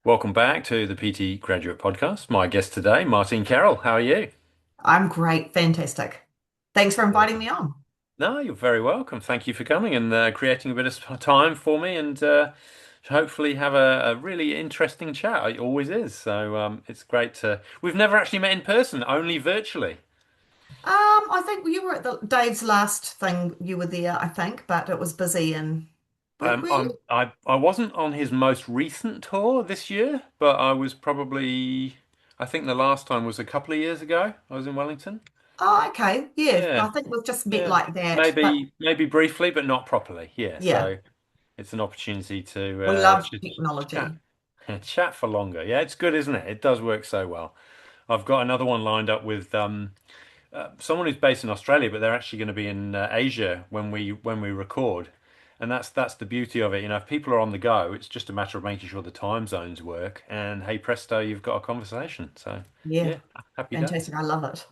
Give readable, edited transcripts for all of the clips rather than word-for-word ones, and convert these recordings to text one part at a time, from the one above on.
Welcome back to the PT Graduate Podcast. My guest today, Martine Carroll. How are you? I'm great. Fantastic. Thanks for inviting Awesome. me on. No, you're very welcome. Thank you for coming and creating a bit of time for me and hopefully have a really interesting chat. It always is. So it's great to. We've never actually met in person, only virtually. I think you were at Dave's last thing. You were there, I think, but it was busy and were you? I wasn't on his most recent tour this year, but I was probably. I think the last time was a couple of years ago. I was in Wellington. Oh, okay. Yeah, I Yeah. think we've just met Yeah, like that, but maybe briefly, but not properly. Yeah, yeah, so it's an opportunity to we love chat technology. chat for longer. Yeah, it's good, isn't it? It does work so well. I've got another one lined up with someone who's based in Australia, but they're actually going to be in Asia when we record, and that's the beauty of it. If people are on the go, it's just a matter of making sure the time zones work, and hey presto, you've got a conversation. So Yeah, yeah, happy days. fantastic. I love it.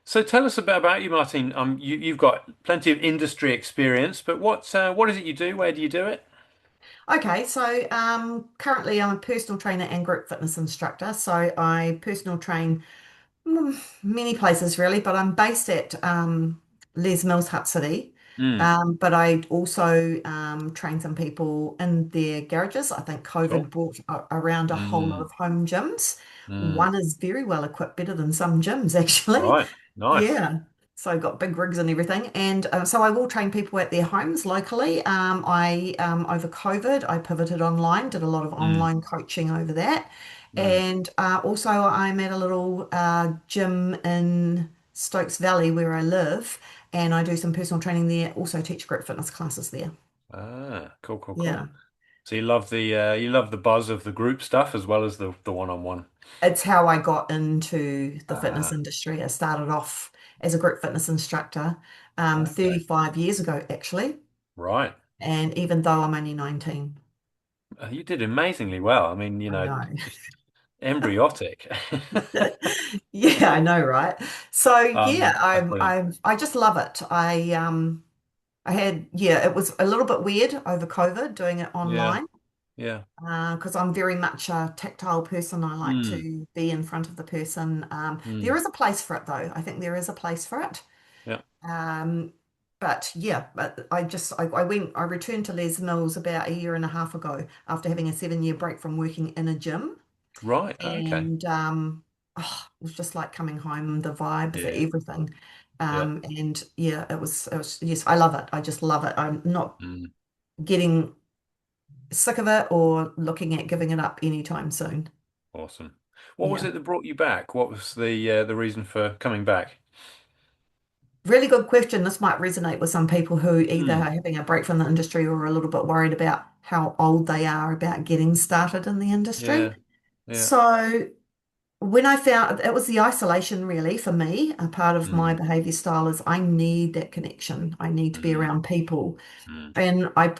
So tell us a bit about you, Martin. You've got plenty of industry experience, but what is it you do? Where do you do it? Okay, so currently I'm a personal trainer and group fitness instructor. So I personal train many places really, but I'm based at Les Mills, Hut City. Mm, But I also train some people in their garages. I think COVID cool. brought around a whole lot Mm, of home gyms. mm. One is very well equipped, better than some gyms actually. Right. Nice. Yeah. So I've got big rigs and everything. And so I will train people at their homes locally. I over COVID, I pivoted online, did a lot of Mm, online coaching over that. mm. And also I'm at a little gym in Stokes Valley where I live, and I do some personal training there, also teach group fitness classes there. Ah, cool, cool, Yeah. cool. So you love the buzz of the group stuff as well as the one-on-one. It's how I got into the fitness Ah, industry. I started off as a group fitness instructor okay. 35 years ago, actually. Right. And even though I'm only 19, You did amazingly well. I mean, I know. just embryotic. Yeah, I know, right? So yeah, That's brilliant. I just love it. I had yeah, it was a little bit weird over COVID doing it Yeah, online yeah. because I'm very much a tactile person. I like Mm, to be in front of the person. There mm. is a place for it though. I think there is a place for it. Yeah. Um, but yeah, but I returned to Les Mills about a year and a half ago after having a 7 year break from working in a gym. Right. Okay. And it was just like coming home, the vibe, the Yeah. everything. Yeah. And yeah, it was, yes, I love it. I just love it. I'm not Mm, getting sick of it or looking at giving it up anytime soon. awesome. What was Yeah. it that brought you back? What was the reason for coming back? Really good question. This might resonate with some people who either Mm, are having a break from the industry or are a little bit worried about how old they are about getting started in the industry. yeah. Yeah. So when I found it was the isolation really for me, a part of my Mm, behavior style is I need that connection. I need to be mm, around people. mm. And I,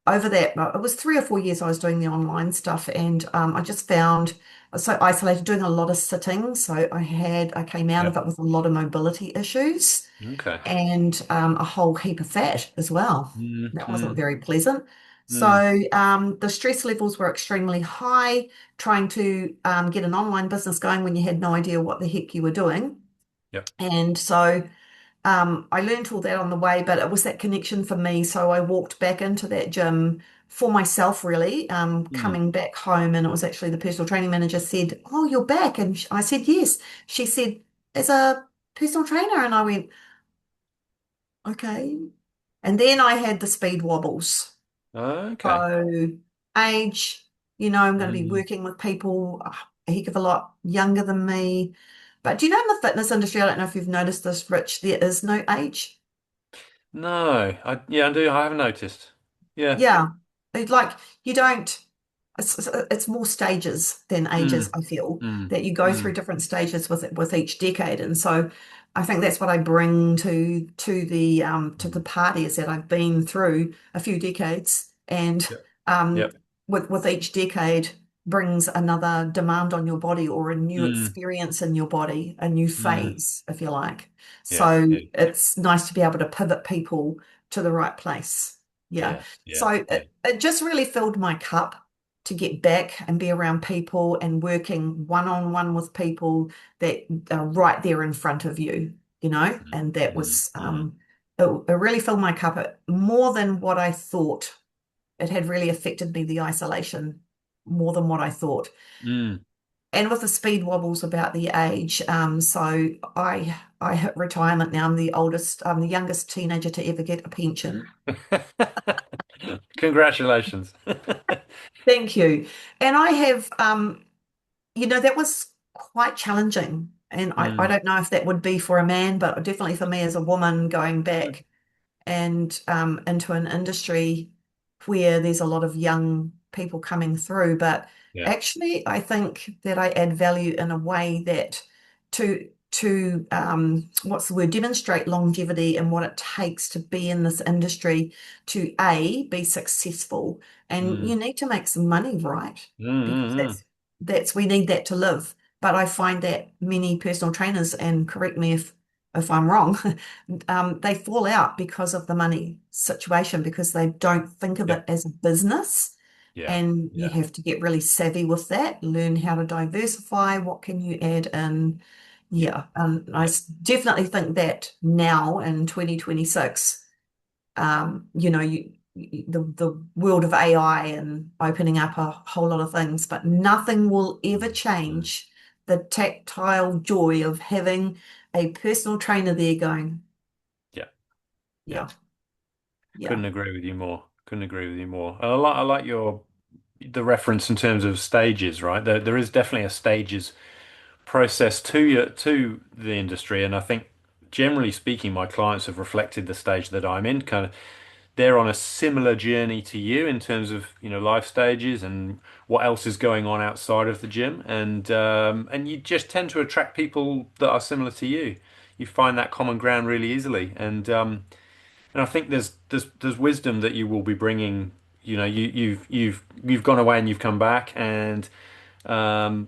over that, it was 3 or 4 years I was doing the online stuff, and I just found I was so isolated, doing a lot of sitting. So I came out Yeah. of it with a lot of mobility issues Okay. and a whole heap of fat as well. Mm, That wasn't mm, very pleasant. mm. So the stress levels were extremely high, trying to get an online business going when you had no idea what the heck you were doing. Yep. And so I learned all that on the way, but it was that connection for me. So I walked back into that gym for myself, really, Mm. coming back home. And it was actually the personal training manager said, "Oh, you're back." And I said, "Yes." She said, "As a personal trainer." And I went, "Okay." And then I had the speed wobbles. Okay. So age, I'm going to be Mm. working with people a heck of a lot younger than me. But do you know in the fitness industry, I don't know if you've noticed this, Rich, there is no age. No, I do. I have noticed. Yeah. Yeah. Like you don't, it's more stages than ages, Mm, I feel, mm, that you go through mm. different stages with each decade. And so I think that's what I bring to the party is that I've been through a few decades and Yep. um Yep. with each decade brings another demand on your body or a new Mm, experience in your body, a new mm. phase, if you like. Yeah. So Yeah. it's nice to be able to pivot people to the right place. Yeah. Yeah. Yeah. So Yeah. it just really filled my cup. to get back and be around people and working one-on-one with people that are right there in front of you, Mm, and that mm, was mm, it really filled my cup more than what I thought. It had really affected me, the isolation, more than what I thought. mm. And with the speed wobbles about the age, so I hit retirement now. I'm the youngest teenager to ever get a pension. Congratulations. Thank you. And I have, that was quite challenging. And I Mm, don't know if that would be for a man, but definitely for me as a woman going back and into an industry where there's a lot of young people coming through. But yeah. actually, I think that I add value in a way that to what's the word, demonstrate longevity and what it takes to be in this industry to be successful. And you Mm, need to make some money, right? mm, Because mm, mm. that's we need that to live. But I find that many personal trainers, and correct me if I'm wrong, they fall out because of the money situation, because they don't think of Yeah. it as a business. Yeah. And you Yeah. have to get really savvy with that, learn how to diversify, what can you add in. Yeah. Yeah, Yeah. definitely think that now in 2026, the world of AI and opening up a whole lot of things, but nothing will ever Mm, mm. change the tactile joy of having a personal trainer there going, Yeah. Yeah. yeah, yeah, Couldn't agree with you more. Couldn't agree with you more. And I like your the reference in terms of stages, right? There is definitely a stages process to the industry, and I think generally speaking, my clients have reflected the stage that I'm in. Kind of, they're on a similar journey to you in terms of life stages and what else is going on outside of the gym, and you just tend to attract people that are similar to you. You find that common ground really easily, and I think there's wisdom that you will be bringing. You've gone away and you've come back, and um,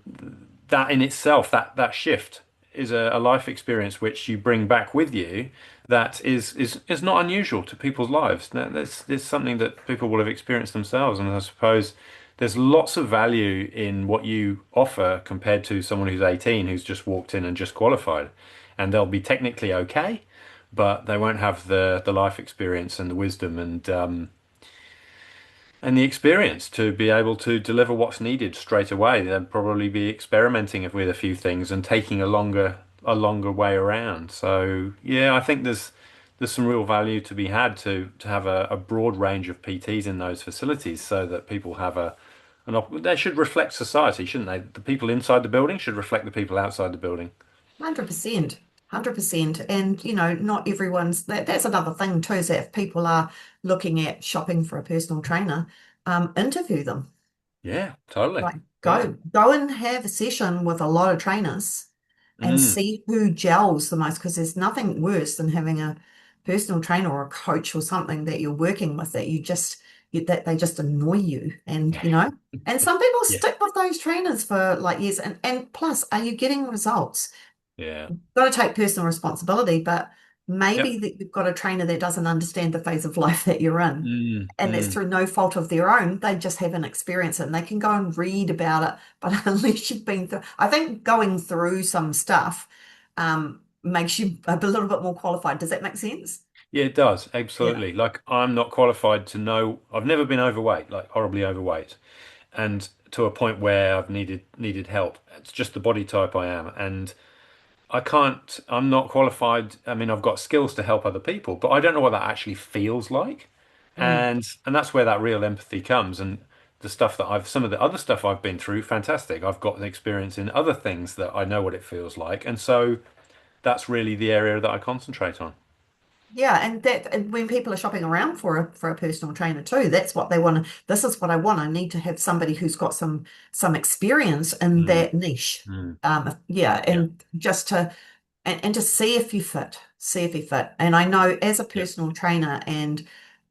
that in itself, that shift is a life experience which you bring back with you. That is not unusual to people's lives. There's something that people will have experienced themselves, and I suppose there's lots of value in what you offer compared to someone who's 18 who's just walked in and just qualified, and they'll be technically okay, but they won't have the life experience and the wisdom and the experience to be able to deliver what's needed straight away. They'll probably be experimenting with a few things and taking a longer way around. So yeah, I think there's some real value to be had to have a broad range of PTs in those facilities so that people have they should reflect society, shouldn't they? The people inside the building should reflect the people outside the building. 100%, 100%. And, not everyone's that's another thing too, is that if people are looking at shopping for a personal trainer, interview them. Yeah, totally. Like Yeah. go and have a session with a lot of trainers and Mm. see who gels the most, because there's nothing worse than having a personal trainer or a coach or something that you're working with that that they just annoy you. And and some people Yeah. stick with those trainers for like years, and plus, are you getting results? Yeah. Got to take personal responsibility, but maybe Yep. that you've got a trainer that doesn't understand the phase of life that you're in. Mm. And that's Mm. through no fault of their own. They just haven't experienced it, and they can go and read about it. But unless you've been through, I think going through some stuff makes you a little bit more qualified. Does that make sense? Yeah, it does. Yeah. Absolutely. Like I'm not qualified to know. I've never been overweight, like horribly overweight, and to a point where I've needed help. It's just the body type I am, and I can't. I'm not qualified. I mean, I've got skills to help other people, but I don't know what that actually feels like, Mm. and that's where that real empathy comes. And the stuff that some of the other stuff I've been through, fantastic. I've got experience in other things that I know what it feels like, and so that's really the area that I concentrate on. Yeah, and when people are shopping around for a personal trainer too, that's what they want to. This is what I want. I need to have somebody who's got some experience in Mm, that niche. mm, Yeah, yeah. and just to and to see if you fit, see if you fit. And I know as a Yeah. personal trainer, and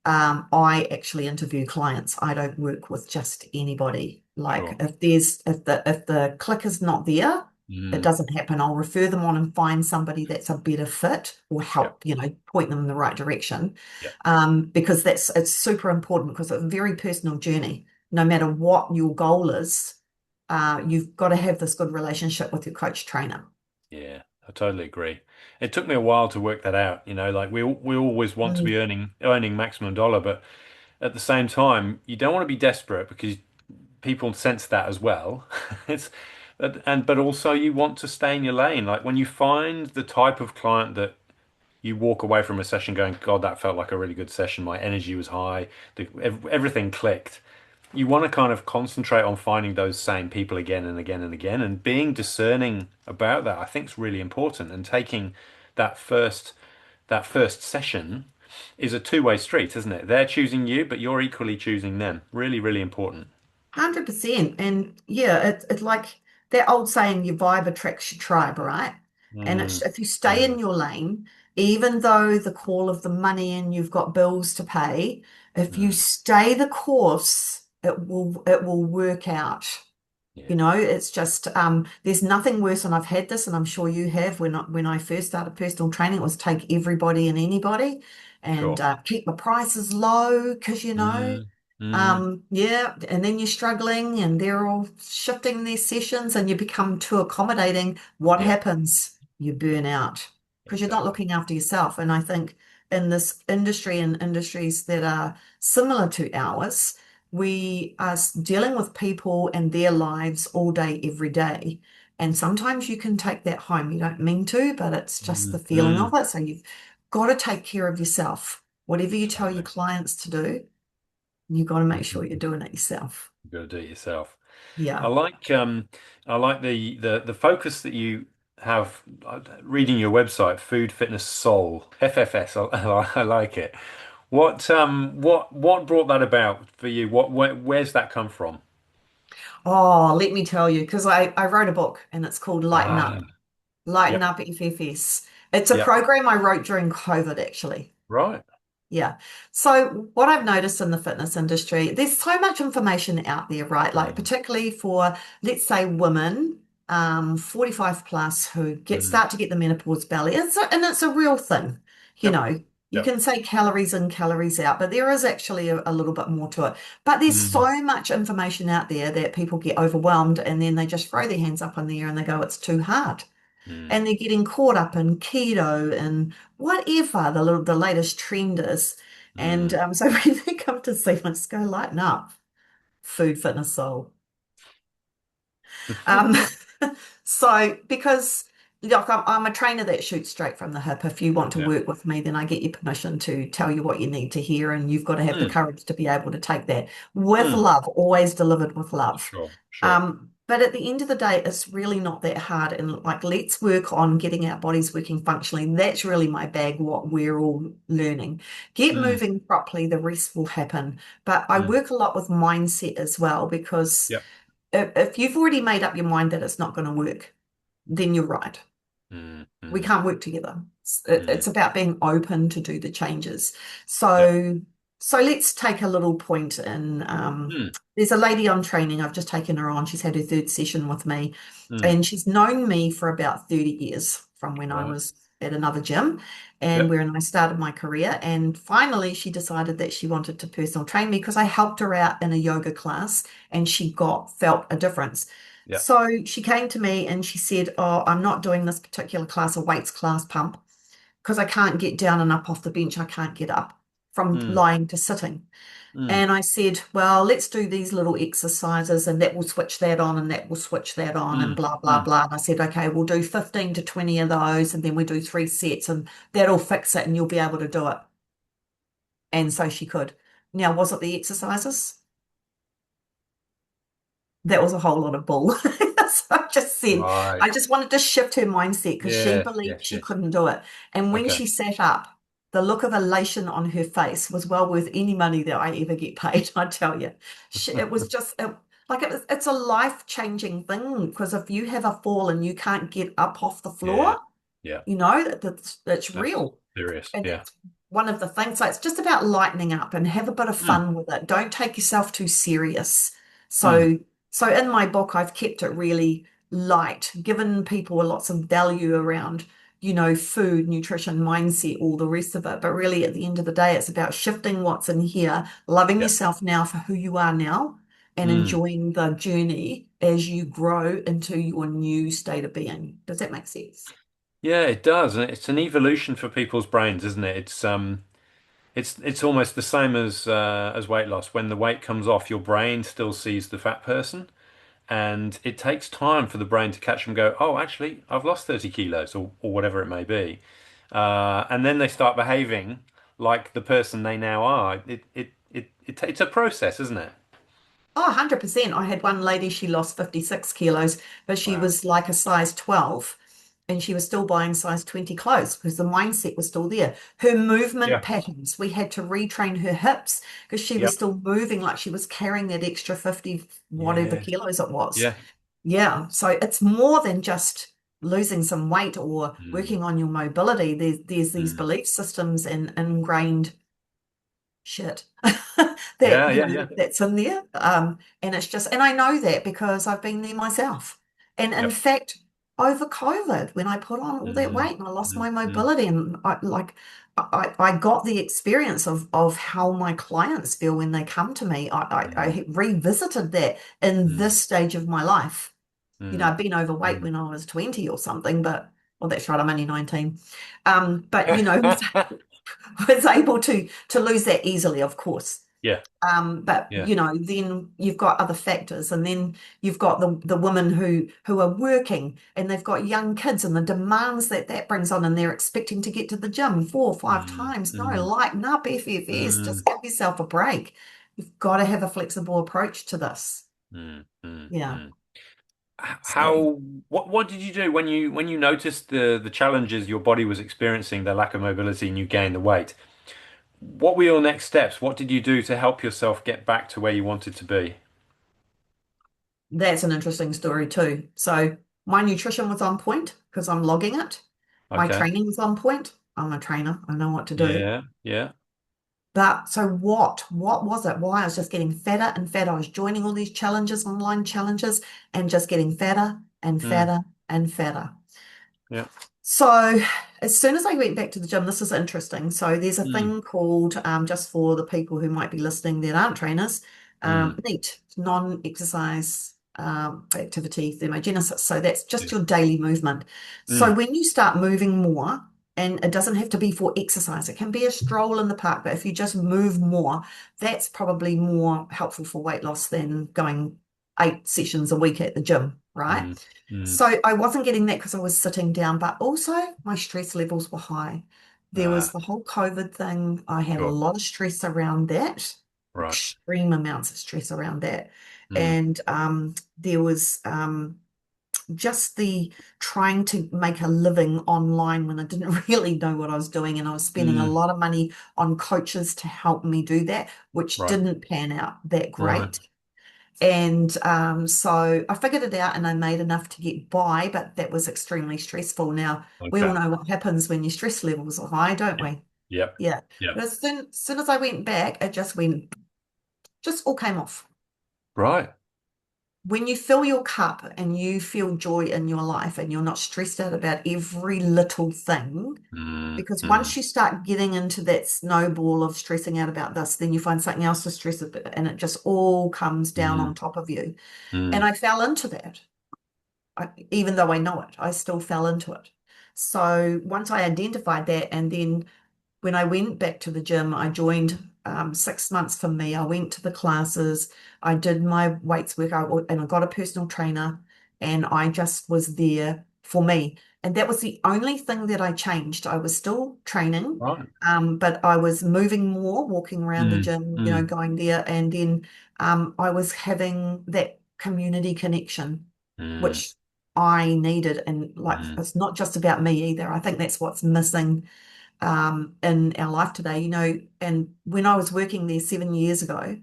I actually interview clients. I don't work with just anybody. Like Sure. if the click is not there, it Mm, doesn't happen. I'll refer them on and find somebody that's a better fit, or yeah. help, point them in the right direction. Yeah. Because it's super important, because it's a very personal journey. no matter what your goal is, you've got to have this good relationship with your coach trainer. Yeah, I totally agree. It took me a while to work that out, like we always want to Mm. be earning maximum dollar, but at the same time, you don't want to be desperate because people sense that as well. It's but also you want to stay in your lane. Like when you find the type of client that you walk away from a session going, God, that felt like a really good session. My energy was high. Everything clicked. You want to kind of concentrate on finding those same people again and again and again, and being discerning about that. I think is really important. And taking that first that first session is a two-way street, isn't it? They're choosing you, but you're equally choosing them. Really, really important. 100%. And yeah, it's like that old saying, your vibe attracts your tribe, right? And it's, Mm, if you stay in mm, your lane, even though the call of the money and you've got bills to pay, if you mm. stay the course, it will work out. Yeah, You know, it's just there's nothing worse, and I've had this, and I'm sure you have. When I first started personal training, it was take everybody and anybody, and sure. keep the prices low because Mm, mm, yeah, and then you're struggling, and they're all shifting their sessions, and you become too accommodating. What yeah, happens? You burn out because you're not exactly. looking after yourself. And I think in this industry and industries that are similar to ours we are dealing with people and their lives all day, every day. And sometimes you can take that home. You don't mean to, but it's just the Mm, feeling of mm. it. So you've got to take care of yourself. Whatever you tell your Totally. clients to do, you've got to make sure you're Mhm. doing it yourself. You've got to do it yourself. I Yeah. like the focus that you have reading your website, Food Fitness Soul, FFS. I like it. What brought that about for you? Where's that come from? Oh, let me tell you, because I wrote a book and it's called Lighten Ah, Up. Lighten yep, Up FFS. It's a yep. program I wrote during COVID, actually. Right. Yeah. So what I've noticed in the fitness industry, there's so much information out there, right? Like Mm, particularly for, let's say, women, 45 plus who mm, start to get the menopause belly. And it's a real thing. You yep, know, you yep. can say calories in, calories out, but there is actually a little bit more to it. But there's Mm, so much information out there that people get overwhelmed and then they just throw their hands up in the air and they go, it's too hard mm, and they're getting caught up in keto and whatever the latest trend is. And mm. so when they come to see us, go lighten up, food, fitness, soul. Um, so because like I'm a trainer that shoots straight from the hip. If you want to Yeah. work with me, then I get your permission to tell you what you need to hear, and you've got to have the Mm, courage to be able to take that with mm. love, always delivered with love. Sure, sure. But at the end of the day, it's really not that hard. And like, let's work on getting our bodies working functionally. That's really my bag, what we're all learning. Get Mm, moving properly, the rest will happen. But I mm. work a lot with mindset as well, because Yep. if you've already made up your mind that it's not going to work, then you're right. Mm, We mm, can't work together. mm. It's about being open to do the changes. Yep. So let's take a little point in Mm, there's a lady I'm training. I've just taken her on. She's had her third session with me, mm. and she's known me for about 30 years from when I Right. was at another gym and Yep. when I started my career. And finally, she decided that she wanted to personal train me because I helped her out in a yoga class and she felt a difference. Yep. So she came to me and she said, oh, I'm not doing this particular class, a weights class pump, because I can't get down and up off the bench. I can't get up from Mm, lying to sitting. mm, And I said, well, let's do these little exercises and that will switch that on and that will switch that on and mm, blah, blah, mm. blah. And I said, okay, we'll do 15 to 20 of those and then we do 3 sets and that'll fix it and you'll be able to do it. And so she could. Now, was it the exercises? That was a whole lot of bull. So I just said, Right. I just wanted to shift her mindset because she Yes, believed yes, she yes. couldn't do it. And when Okay. she sat up, the look of elation on her face was well worth any money that I ever get paid, I tell you. It was just it's a life-changing thing because if you have a fall and you can't get up off the Yeah. floor, Yeah. that's That's real. serious. And Yeah. that's one of the things. So it's just about lightening up and have a bit of Mm, fun with it. Don't take yourself too serious. mm. So in my book, I've kept it really light, given people lots of value around, food, nutrition, mindset, all the rest of it. But really, at the end of the day, it's about shifting what's in here, loving Yeah. yourself now for who you are now, and Mm. enjoying the journey as you grow into your new state of being. Does that make sense? Yeah, it does. And it's an evolution for people's brains, isn't it? It's almost the same as weight loss. When the weight comes off, your brain still sees the fat person, and it takes time for the brain to catch and go, oh, actually, I've lost 30 kilos or whatever it may be. And then they start behaving like the person they now are. It's a process, isn't it? Oh, 100%. I had one lady, she lost 56 kilos, but she Wow. was like a size 12 and she was still buying size 20 clothes because the mindset was still there. Her movement Yeah. patterns, we had to retrain her hips because she was Yep. still moving like she was carrying that extra 50 whatever Yeah. kilos it was. Yeah. Yeah. So it's more than just losing some weight or Mm, working on your mobility. There's these mm. belief systems and ingrained shit that Yeah. Yeah. Yeah. that's in there, and it's just, and I know that because I've been there myself, and in Yep. fact over COVID when I put on all that Mm, weight and I lost mm, my mm, mobility and I got the experience of how my clients feel when they come to me. mm, I revisited that in mm, this stage of my life. You know, mm, I've been overweight mm. when I was 20 or something, but well, that's right, I'm only 19. But you know, was able to lose that easily, of course. Yeah. But Yeah. you know, then you've got other factors, and then you've got the women who are working and they've got young kids and the demands that that brings on, and they're expecting to get to the gym 4 or 5 times. No, Mm, lighten up, FFS, just mm, give yourself a break. You've got to have a flexible approach to this. Yeah. mm. So How what did you do when you noticed the challenges your body was experiencing, the lack of mobility, and you gained the weight? What were your next steps? What did you do to help yourself get back to where you wanted to be? that's an interesting story too. So my nutrition was on point because I'm logging it. My Okay. training was on point. I'm a trainer. I know what to do. Yeah. Yeah. But so what? What was it? Why I was just getting fatter and fatter. I was joining all these challenges, online challenges, and just getting fatter and Mm, fatter and fatter. yeah. So as soon as I went back to the gym, this is interesting. So there's a Mm, thing called, just for the people who might be listening that aren't trainers, mm, NEAT, non-exercise activity thermogenesis. So that's yeah. just your daily movement. So Mm, when you start moving more, and it doesn't have to be for exercise, it can be a stroll in the park, but if you just move more, that's probably more helpful for weight loss than going 8 sessions a week at the gym, right? mm, mm. So I wasn't getting that because I was sitting down, but also my stress levels were high. There was Ah, the whole COVID thing. I had a sure. lot of stress around that, Right. extreme amounts of stress around that. Mm, And there was just the trying to make a living online when I didn't really know what I was doing. And I was spending a mm, lot of money on coaches to help me do that, which right. didn't pan out that Right. great. And so I figured it out and I made enough to get by, but that was extremely stressful. Now, we all Okay. know what happens when your stress levels are high, don't Yep. we? Yep. Yeah. Yep. But as soon as I went back, it just all came off. Right. When you fill your cup and you feel joy in your life and you're not stressed out about every little thing, Mm, because once mm, you start getting into that snowball of stressing out about this, then you find something else to stress about and it just all comes down on mm, top of you. And mm. I fell into that. Even though I know it, I still fell into it. So once I identified that, and then when I went back to the gym, I joined 6 months for me. I went to the classes, I did my weights work, and I got a personal trainer, and I just was there for me. And that was the only thing that I changed. I was still training, Right. but I was moving more, walking around the Mm, gym, mm, going there, and then I was having that community connection, mm, which I needed. And like, mm. it's not just about me either. I think that's what's missing in our life today, and when I was working there 7 years ago,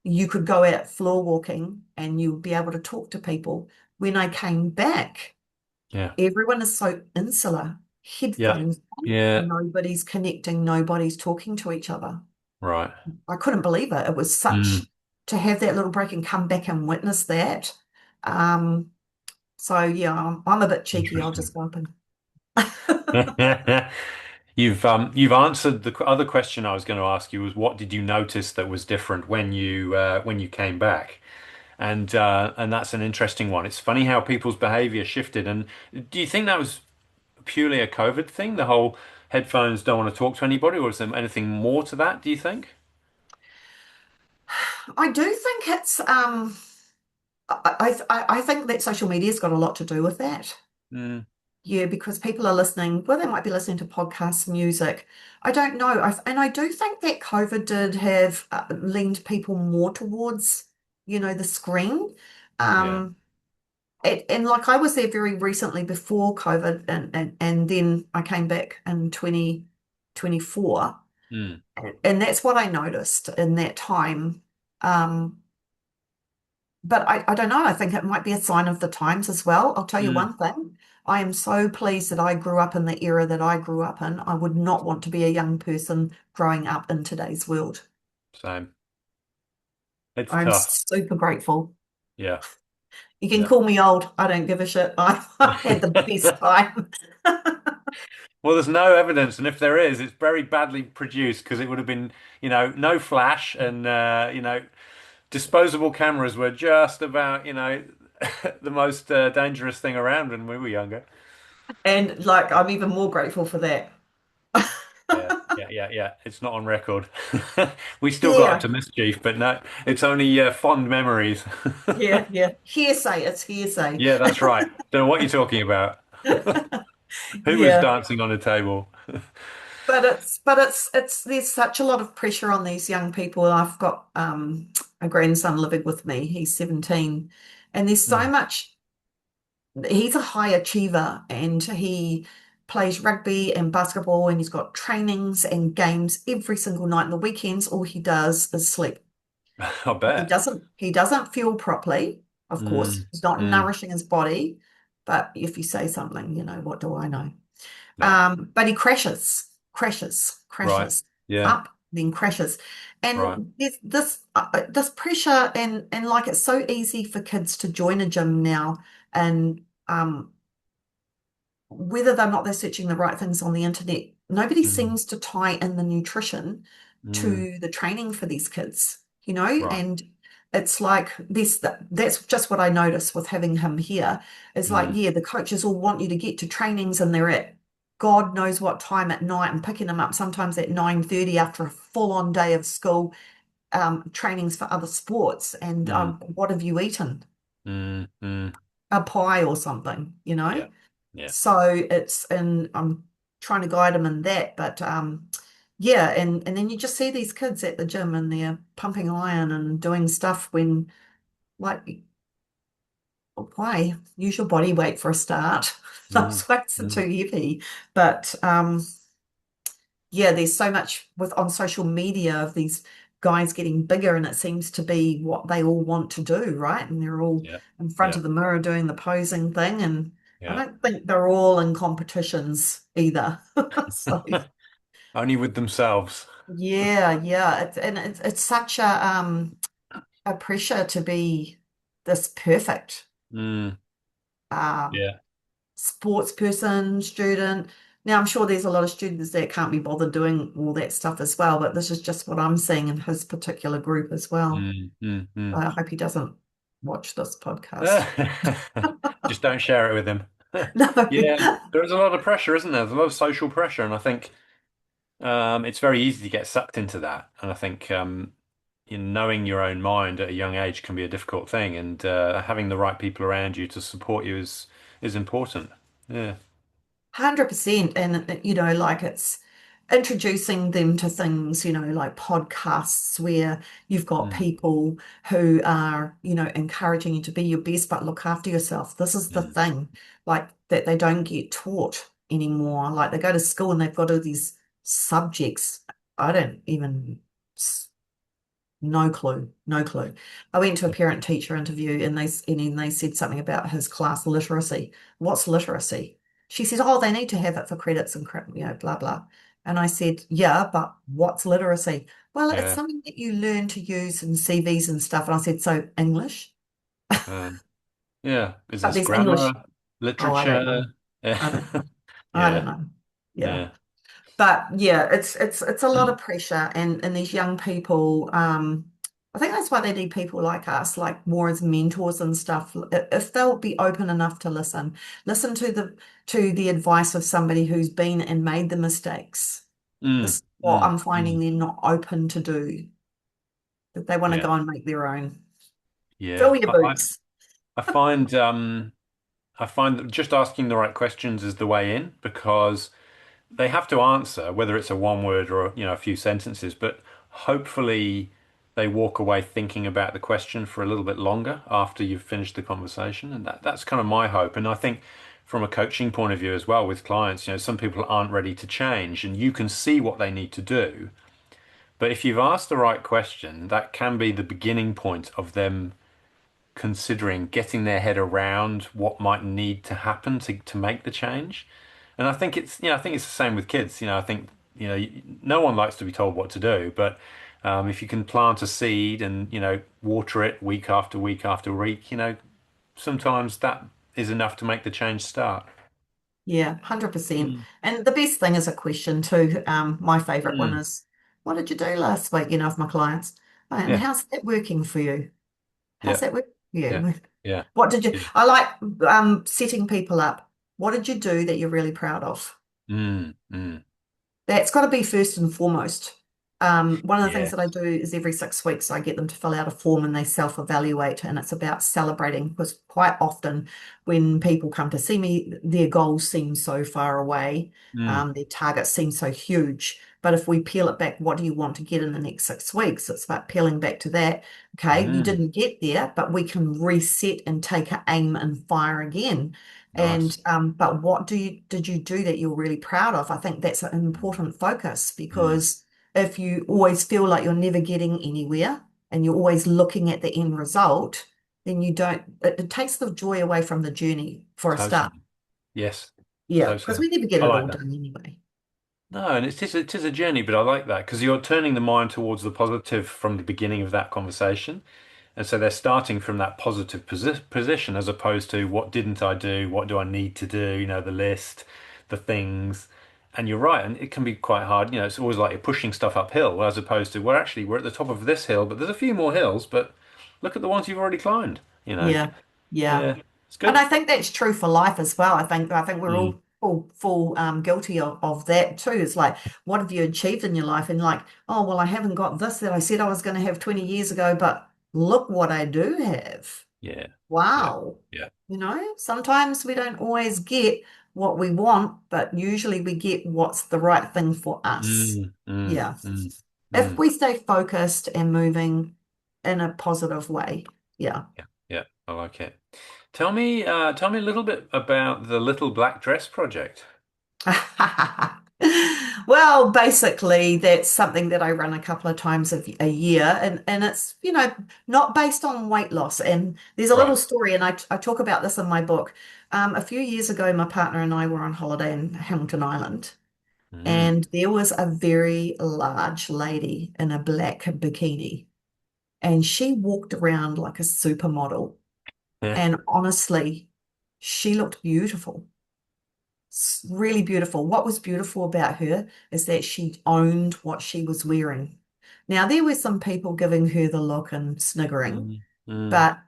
you could go out floor walking and you would be able to talk to people. When I came back, Yeah. everyone is so insular, Yeah. headphones on, Yeah. nobody's connecting, nobody's talking to each other. Right. I couldn't believe it. It was Mm. such to have that little break and come back and witness that. Um, so yeah, I'm a bit cheeky. I'll Interesting. just go up and You've answered the other question I was going to ask you was what did you notice that was different when you came back? And that's an interesting one. It's funny how people's behavior shifted. And do you think that was purely a COVID thing? The whole headphones don't want to talk to anybody, or is there anything more to that, do you think? I do think it's I think that social media's got a lot to do with that. Mm, Yeah, because people are listening, well, they might be listening to podcasts, music. I don't know. And I do think that COVID did have leaned people more towards, the screen. yeah. Um, and like I was there very recently before COVID, and then I came back in 2024. Mm, And that's what I noticed in that time. Um, but I don't know. I think it might be a sign of the times as well. I'll tell you mm, one thing. I am so pleased that I grew up in the era that I grew up in. I would not want to be a young person growing up in today's world. same. It's I'm tough. super grateful. Yeah. You can Yeah. call me old. I don't give a shit. I had the best time. Well, there's no evidence, and if there is, it's very badly produced because it would have been, no flash, and disposable cameras were just about, the most dangerous thing around when we were younger. And like, I'm even more grateful for that. Yeah, yeah, yeah, yeah. It's not on record. We still got up Yeah, to mischief, but no, it's only fond memories. yeah, yeah. Hearsay. It's hearsay. Yeah, that's right. Don't know what you're talking about. Who was Yeah. dancing on a table? But it's there's such a lot of pressure on these young people. I've got a grandson living with me. He's 17, and there's so Mm. much. He's a high achiever, and he plays rugby and basketball, and he's got trainings and games every single night. And the weekends, all he does is sleep. I He bet. doesn't fuel properly, of course. Mm, He's not mm, nourishing his body. But if you say something, what do I know? no. But he Right. crashes Yeah. up, then crashes. Right. And there's this pressure, and like it's so easy for kids to join a gym now, and whether they're searching the right things on the internet, nobody Mm, seems to tie in the nutrition mm, to the training for these kids, right. and it's like this that's just what I notice with having him here. It's like, Mm, yeah, the coaches all want you to get to trainings and they're at God knows what time at night and picking them up sometimes at 9:30 after a full-on day of school, trainings for other sports. And mm, what have you eaten? mm, mm. A pie or something, Yeah. Yeah. So and I'm trying to guide them in that, but yeah, and then you just see these kids at the gym and they're pumping iron and doing stuff when like why? Use your body weight for a start. Mm, Those weights are too mm, heavy. But yeah, there's so much with on social media of these guys getting bigger, and it seems to be what they all want to do, right? And they're all yeah. in front Yeah. of the mirror doing the posing thing, and I Yeah. don't think they're all in competitions either. So Only with themselves. yeah, yeah, it's such a pressure to be this perfect Mm, um yeah. sports person, student. Now, I'm sure there's a lot of students that can't be bothered doing all that stuff as well, but this is just what I'm seeing in his particular group as well. Mm, mm, mm. I hope he doesn't watch this podcast. Just don't share it with him. No. Yeah, there is a lot of pressure, isn't there? There's a lot of social pressure, and I think it's very easy to get sucked into that. And I think knowing your own mind at a young age can be a difficult thing, and having the right people around you to support you is important. Yeah. 100%. And, like it's introducing them to things, like podcasts where you've got Mm, people who are, encouraging you to be your best, but look after yourself. This is the mm, thing, like that they don't get taught anymore. Like they go to school and they've got all these subjects. I don't even no clue, no clue. I went to a parent-teacher interview and then they said something about his class literacy. What's literacy? She said, "Oh, they need to have it for credits and blah blah." And I said, "Yeah, but what's literacy?" Well, it's yeah. something that you learn to use in CVs and stuff. And I said, "So English?" Um, yeah. Is But this there's English. grammar, Oh, I don't know. literature? I don't Yeah. know. I don't Yeah. know. Yeah. Yeah. But yeah, it's a lot of pressure, and these young people, I think that's why they need people like us, like more as mentors and stuff. If they'll be open enough to listen to the advice of somebody who's been and made the mistakes. This Mm, is what mm, I'm finding mm. they're not open to do, that they want to Yeah, go and make their own. yeah. Fill your boots. I find I find that just asking the right questions is the way in because they have to answer, whether it's a one word or a few sentences, but hopefully they walk away thinking about the question for a little bit longer after you've finished the conversation. And that's kind of my hope. And I think from a coaching point of view as well with clients, some people aren't ready to change and you can see what they need to do. But if you've asked the right question, that can be the beginning point of them considering getting their head around what might need to happen to make the change. And I think it's the same with kids. I think, no one likes to be told what to do, but if you can plant a seed and, water it week after week after week, sometimes that is enough to make the change start. Yeah, 100%. Mm. And the best thing is a question too. My favorite one Mm. is, what did you do last week? Of my clients. And Yeah, how's that working for you? How's yeah, that work for yeah, you? yeah, What did you, yeah. I like setting people up. What did you do that you're really proud of? Mm, mm. That's got to be first and foremost. One of the things Yeah. that I do is every 6 weeks I get them to fill out a form and they self-evaluate, and it's about celebrating because quite often when people come to see me, their goals seem so far away, Mm, their targets seem so huge. But if we peel it back, what do you want to get in the next 6 weeks? It's about peeling back to that. Okay, you mm. didn't get there, but we can reset and take an aim and fire again. And Nice. but what did you do that you're really proud of? I think that's an Mm, important focus mm. because if you always feel like you're never getting anywhere and you're always looking at the end result, then you don't, it takes the joy away from the journey for a start. Totally. Yes. Yeah, because Totally. we never get I it like all that. done anyway. No, and it is a journey, but I like that because you're turning the mind towards the positive from the beginning of that conversation. And so they're starting from that positive position as opposed to what didn't I do? What do I need to do? The list, the things. And you're right, and it can be quite hard. It's always like you're pushing stuff uphill as opposed to, well, actually, we're at the top of this hill, but there's a few more hills, but look at the ones you've already climbed. Yeah, yeah. Yeah, it's And good. I think that's true for life as well. I think we're Mm, all full guilty of that too. It's like, what have you achieved in your life? And like, oh well, I haven't got this that I said I was going to have 20 years ago, but look what I do have. yeah, yeah, Wow. yeah. Sometimes we don't always get what we want, but usually we get what's the right thing for us. Mm, mm, Yeah. mm, If mm. we stay focused and moving in a positive way. Yeah. Yeah, yeah, I like it. Tell me a little bit about the Little Black Dress project. Well, basically, that's something that I run a couple of times a year, and it's, not based on weight loss. And there's a little Right. story, and I talk about this in my book. A few years ago, my partner and I were on holiday in Hamilton Island, Mm. and there was a very large lady in a black bikini, and she walked around like a supermodel. Yeah. And honestly, she looked beautiful. Really beautiful. What was beautiful about her is that she owned what she was wearing. Now, there were some people giving her the look and sniggering, Mm, mm, but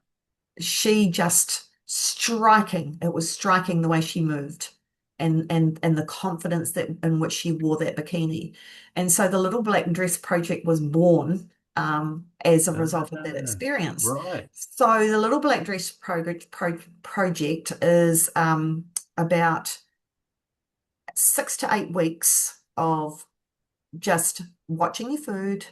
she just striking. It was striking the way she moved and the confidence that in which she wore that bikini. And so the Little Black Dress Project was born as a result of that ah, experience. right. So the Little Black Dress Project is about 6 to 8 weeks of just watching your food,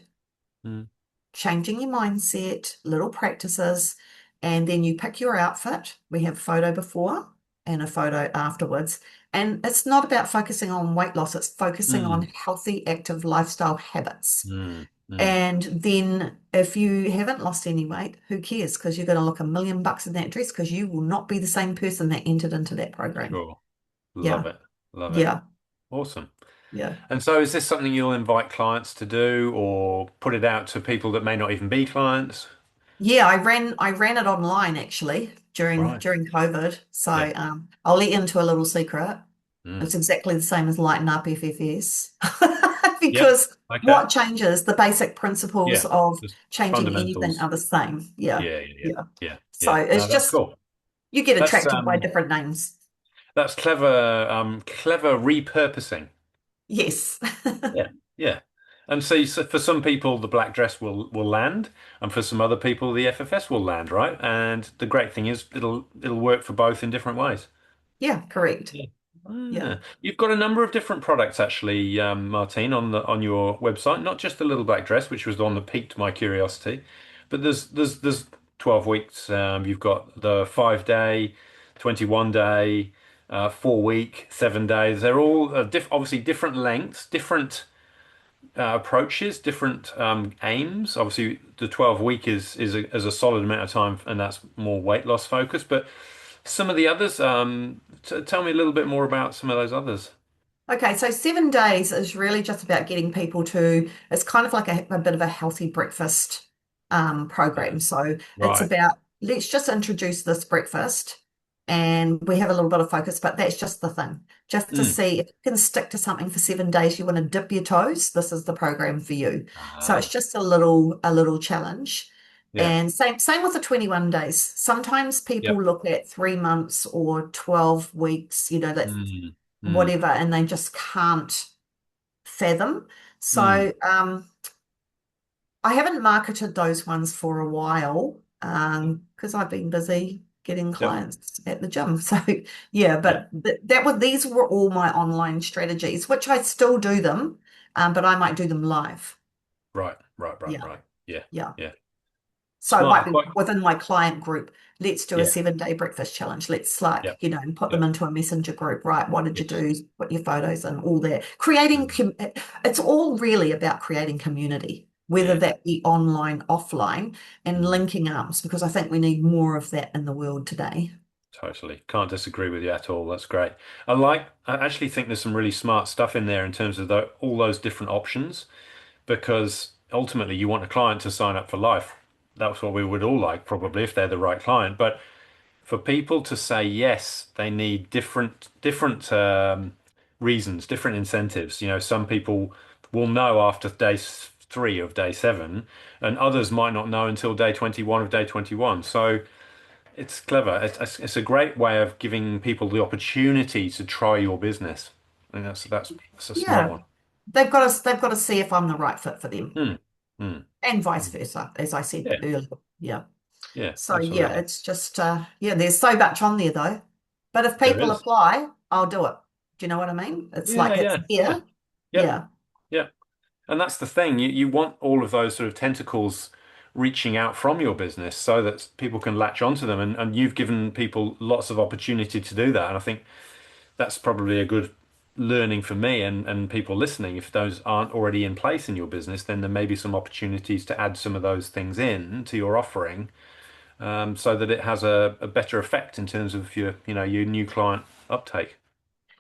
Mm, changing your mindset, little practices, and then you pick your outfit. We have a photo before and a photo afterwards. And it's not about focusing on weight loss, it's focusing on mm, healthy, active lifestyle habits. mm, mm. And then if you haven't lost any weight, who cares? Because you're going to look $1 million in that dress because you will not be the same person that entered into that program. Sure. Love Yeah, it. Love it. yeah, Awesome. yeah. And so is this something you'll invite clients to do or put it out to people that may not even be clients? Yeah, I ran it online actually during Right. during COVID. So Yeah. I'll let you into a little secret. Mm. It's exactly the same as Lighten Up FFS. Yep. Because Okay. what changes, the basic principles Yeah. of Just changing anything fundamentals. are the same. Yeah. Yeah, yeah, yeah, Yeah. yeah, So yeah. it's No, that's just cool. you get That's attracted by different names. that's clever, clever repurposing. Yes. Yeah, yeah. And so for some people, the black dress will land, and for some other people, the FFS will land, right? And the great thing is, it'll work for both in different ways. Yeah, correct. Yeah. Yeah. You've got a number of different products actually, Martine, on your website. Not just the little black dress, which was the one that piqued my curiosity, but there's 12 weeks. You've got the 5 day, 21 day, 4 week, 7 days. They're all obviously different lengths, different approaches, different aims. Obviously, the 12 week is a solid amount of time, and that's more weight loss focused. But some of the others, t tell me a little bit more about some of those others. Okay, so 7 days is really just about getting people to, it's kind of like a bit of a healthy breakfast Yeah. program. So it's Right. about, let's just introduce this breakfast and we have a little bit of focus, but that's just the thing. Just to Mm. see if you can stick to something for 7 days, you want to dip your toes, this is the program for you. So it's Ah, just a little challenge. yeah. And same with the 21 days. Sometimes people Yep. look at 3 months or 12 weeks, that's Mm. Mm. whatever, and they just can't fathom. Mm. So I haven't marketed those ones for a while because I've been busy getting Yep. clients at the gym. So yeah, Yeah. but these were all my online strategies, which I still do them, but I might do them live. Right. Right. Right. Yeah, Right. Yeah. yeah. Yeah. So it might Smart. be Quite. within my client group. Let's do a Yeah. 7 day breakfast challenge. Let's Slack, Yep. and put them Yep. into a messenger group. Right. What did you Yes. do? Put your photos and all that. Creating, Mm. it's all really about creating community, whether Yeah. that be online, offline, and Mm. linking arms, because I think we need more of that in the world today. Totally. Can't disagree with you at all. That's great. I actually think there's some really smart stuff in there in terms of all those different options, because ultimately you want a client to sign up for life. That's what we would all like, probably, if they're the right client. But for people to say yes, they need different reasons, different incentives. Some people will know after day 3 of day 7, and others might not know until day 21 of day 21. So it's clever. It's a great way of giving people the opportunity to try your business. I think that's a smart Yeah. one. They've got to see if I'm the right fit for them, Mm, mm, and vice mm. versa, as I said Yeah, earlier. Yeah. yeah, So yeah, absolutely. it's just yeah, there's so much on there though. But if There people is. apply, I'll do it. Do you know what I mean? It's Yeah, like it's yeah, yeah. here. Yep, Yeah. yep. And that's the thing. You want all of those sort of tentacles reaching out from your business so that people can latch onto them. And you've given people lots of opportunity to do that. And I think that's probably a good learning for me and people listening. If those aren't already in place in your business, then there may be some opportunities to add some of those things in to your offering, so that it has a better effect in terms of your new client uptake.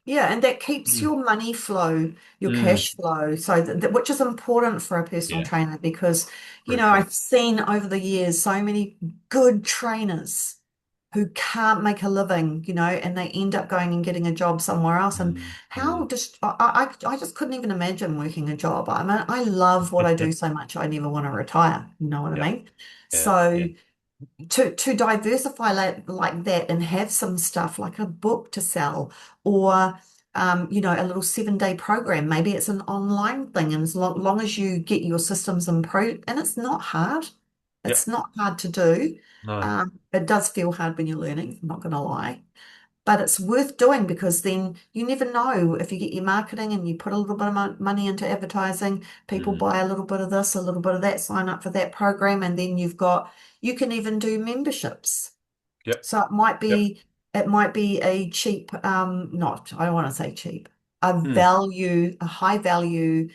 Yeah, and that keeps Mm. your money flow, your Mm. cash flow, so which is important for a personal Yeah, trainer because, crucial. I've seen over the years so many good trainers who can't make a living, and they end up going and getting a job somewhere else. And Mm. how Mm. just I just couldn't even imagine working a job. I mean, I love what I do so much, I never want to retire. You know what I Yeah, mean? yeah, yeah. So to diversify like that and have some stuff like a book to sell or a little 7 day program. Maybe it's an online thing, and as long as you get your systems and and it's not hard. Yeah. It's not hard to do. No. It does feel hard when you're learning, I'm not going to lie. But it's worth doing because then you never know if you get your marketing and you put a little bit of money into advertising, people Mm. buy a little bit of this, a little bit of that, sign up for that program, and then you can even do memberships. Yep. So Yep. it might be a cheap, not, I don't want to say cheap, Mm. a high value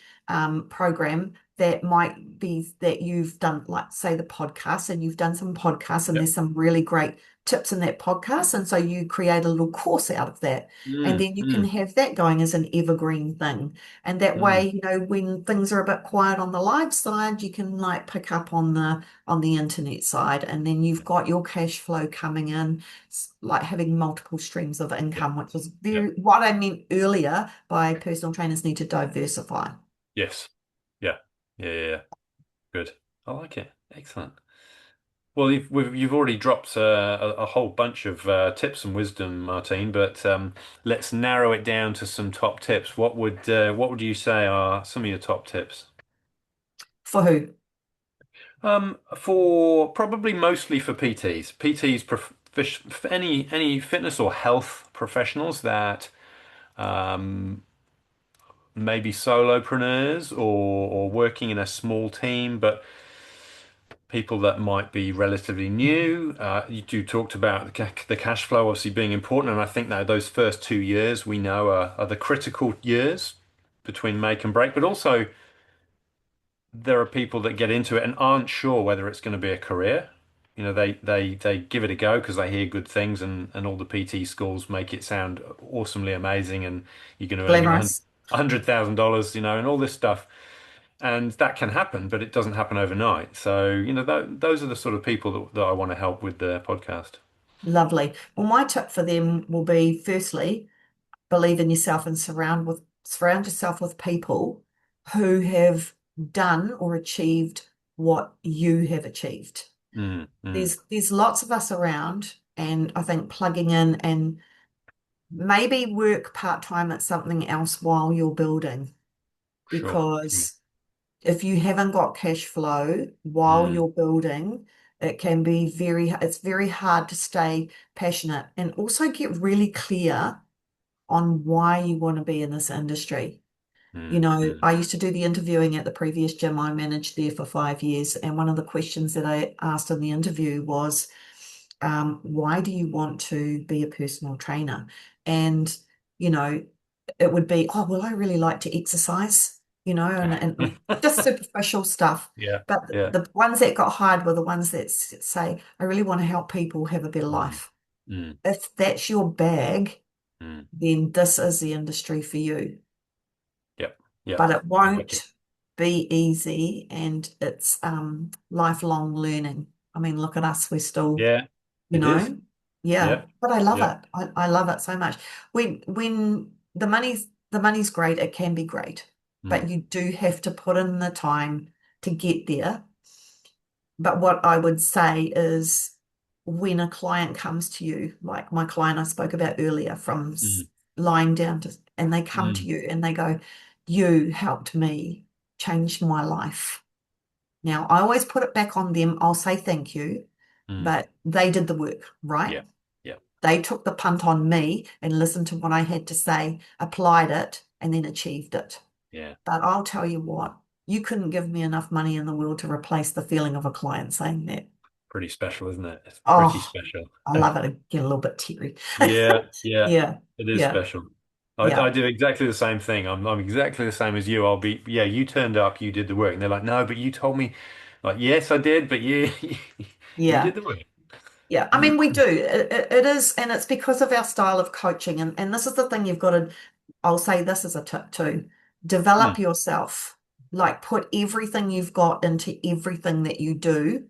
program that might be that you've done, like say the podcast, and you've done some podcasts, and Yep. there's some really great tips in that podcast. And so you create a little course out of that. And Mm, then you can mm, have that going as an evergreen thing. And that mm. way, when things are a bit quiet on the live side, you can like pick up on the internet side, and then you've got your cash flow coming in, like having multiple streams of Yep. income, which was Yep. very what I meant earlier by personal trainers need to diversify. Yes. Yeah. Yeah. Yeah. Yeah. Good. I like it. Excellent. Well, you've already dropped a whole bunch of tips and wisdom, Martine, but let's narrow it down to some top tips. What would you say are some of your top tips? For who? For probably mostly for PTs, for any fitness or health professionals that um, maybe solopreneurs or working in a small team, but people that might be relatively new. You talked about the cash flow obviously being important, and I think that those first 2 years we know are the critical years between make and break, but also there are people that get into it and aren't sure whether it's going to be a career. You know, they give it a go because they hear good things, and all the PT schools make it sound awesomely amazing, and you're going to earn your Glamorous. $100,000, and all this stuff. And that can happen, but it doesn't happen overnight. So, those are the sort of people that I want to help with the podcast. Lovely. Well, my tip for them will be firstly, believe in yourself and surround yourself with people who have done or achieved what you have achieved. Mm, mm, There's lots of us around, and I think plugging in and maybe work part-time at something else while you're building, sure, sure. because if you haven't got cash flow while Mm, you're building, it's very hard to stay passionate and also get really clear on why you want to be in this industry. mm, mm, I used to do the interviewing at the previous gym I managed there for 5 years, and one of the questions that I asked in the interview was, why do you want to be a personal trainer? And, you know, it would be, oh, well, I really like to exercise, and just superficial stuff. yeah, But yeah. the ones that got hired were the ones that say, I really want to help people have a better Mm, life. mm, If that's your bag, mm. then this is the industry for you. Yep, yep. But it I like it. won't be easy, and it's lifelong learning. I mean, look at us, we're still, Yeah, you it is. know, yeah, Yep, but I love yep. it. I love it so much. When the money's great, it can be great, but Mm, you do have to put in the time to get there. But what I would say is when a client comes to you, like my client I spoke about earlier, from mm, lying down to, and they come to mm, you and they go, you helped me change my life. Now, I always put it back on them. I'll say thank you, mm. but they did the work, right? Yeah, yeah, They took the punt on me and listened to what I had to say, applied it, and then achieved it. yeah. But I'll tell you what, you couldn't give me enough money in the world to replace the feeling of a client saying that. Pretty special, isn't it? It's pretty Oh, special. I love it. I get a little bit teary. Yeah, yeah, Yeah, it is yeah, special. I yeah, do exactly the same thing. I'm exactly the same as you. Yeah, you turned up, you did the work. And they're like, no, but you told me, like, yes, I did, but you, you yeah. did the work. Yeah, I mean, we do. It is, and it's because of our style of coaching. And this is the thing you've got to, I'll say this as a tip too. Mm, Develop yourself. Like put everything you've got into everything that you do.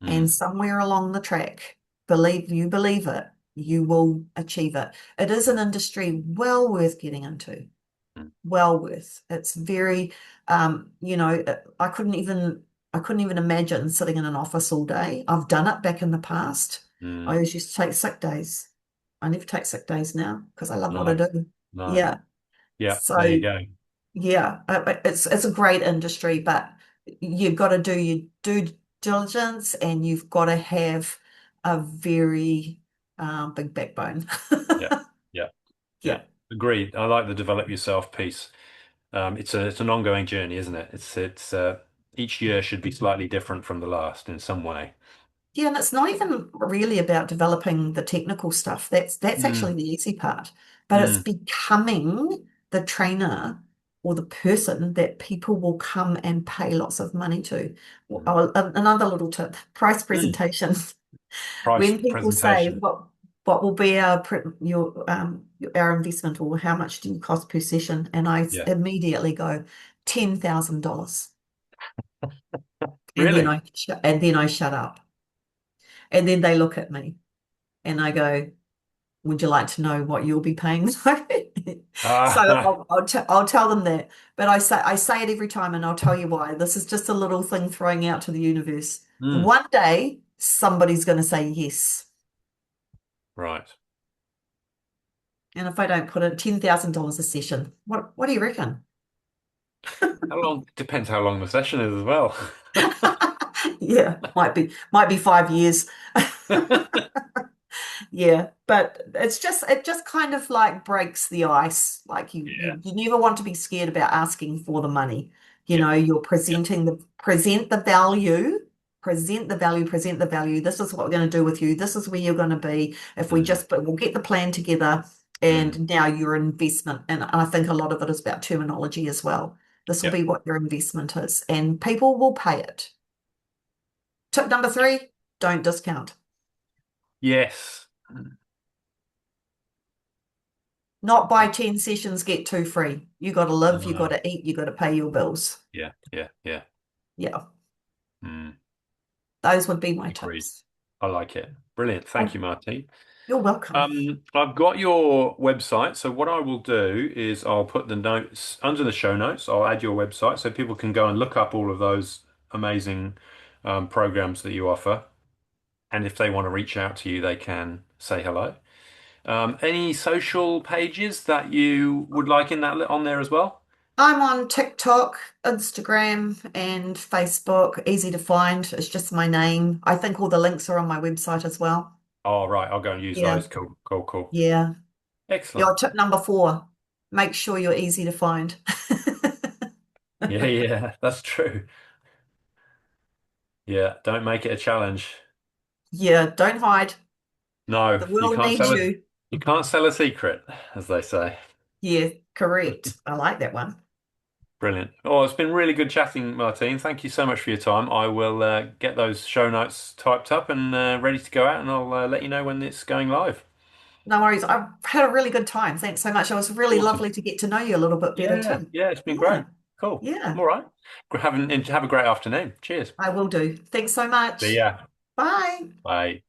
And mm, somewhere along the track, believe it, you will achieve it. It is an industry well worth getting into. mm, Well worth. It's very, I couldn't even imagine sitting in an office all day. I've done it back in the past. I mm. always used to take sick days. I never take sick days now because I love what I No, do. no. Yeah. Yeah, there you So go. yeah, it's a great industry, but you've got to do your due diligence, and you've got to have a very big backbone. Yeah, yeah, yeah. Yeah. Agreed. I like the develop yourself piece. It's an ongoing journey, isn't it? It's each year should be slightly different from the last in some way. Yeah, and it's not even really about developing the technical stuff. That's actually Mm, the easy part. But it's mm, becoming the trainer or the person that people will come and pay lots of money to. Mm. Oh, another little tip, price Mm. presentation. Price When people say presentation. what will be our investment or how much do you cost per session, and I Yeah. immediately go $10,000, and then Really? I shut up, and then they look at me and I go, would you like to know what you'll be paying? So Ah, I'll tell them that, but I say it every time, and I'll tell you why. This is just a little thing throwing out to the universe. mm. One day somebody's going to say yes, Right. and if I don't put it, $10,000 a session. What do you reckon? How long? Depends how long the session is as well. Yeah, might be 5 years. Yeah, but it just kind of like breaks the ice. Like you Yeah. you you never want to be scared about asking for the money. Yeah. You're Yeah. present the value, present the value. This is what we're going to do with you. This is where you're going to be. If we Mm. just but we'll get the plan together, Mm. and now your investment. And I think a lot of it is about terminology as well. This will Yeah. be what your investment is, and people will pay it. Tip number three, don't discount. Yes. Not buy 10 sessions, get two free. You got to live, you got No. to eat, you got to pay your bills. Yeah. Yeah. Yeah. Yeah, Mm. those would be my Agreed. tips. I like it. Brilliant. Thank Oh, you, Martine. you're welcome. I've got your website. So what I will do is I'll put the notes under the show notes. I'll add your website so people can go and look up all of those amazing programs that you offer. And if they want to reach out to you, they can say hello. Any social pages that you would like in that on there as well? I'm on TikTok, Instagram, and Facebook. Easy to find. It's just my name. I think all the links are on my website as well. Oh, right. I'll go and use Yeah, those. Cool, cool, cool. yeah. Excellent. Your tip number four, make sure you're easy to find. Yeah, yeah, that's true. Yeah, don't make it a challenge. Yeah, don't hide. No, The world needs you. you can't sell a secret, as they say. Yeah, correct. I like that one. Brilliant. Oh, it's been really good chatting, Martine. Thank you so much for your time. I will get those show notes typed up and ready to go out, and I'll let you know when it's going live. No worries. I've had a really good time. Thanks so much. It was really Awesome. lovely to get to know you a little bit better Yeah, too. yeah, it's been great. Yeah, Cool. yeah, All right. Have a great afternoon. Cheers. I will do. Thanks so See much. ya. Bye. Bye.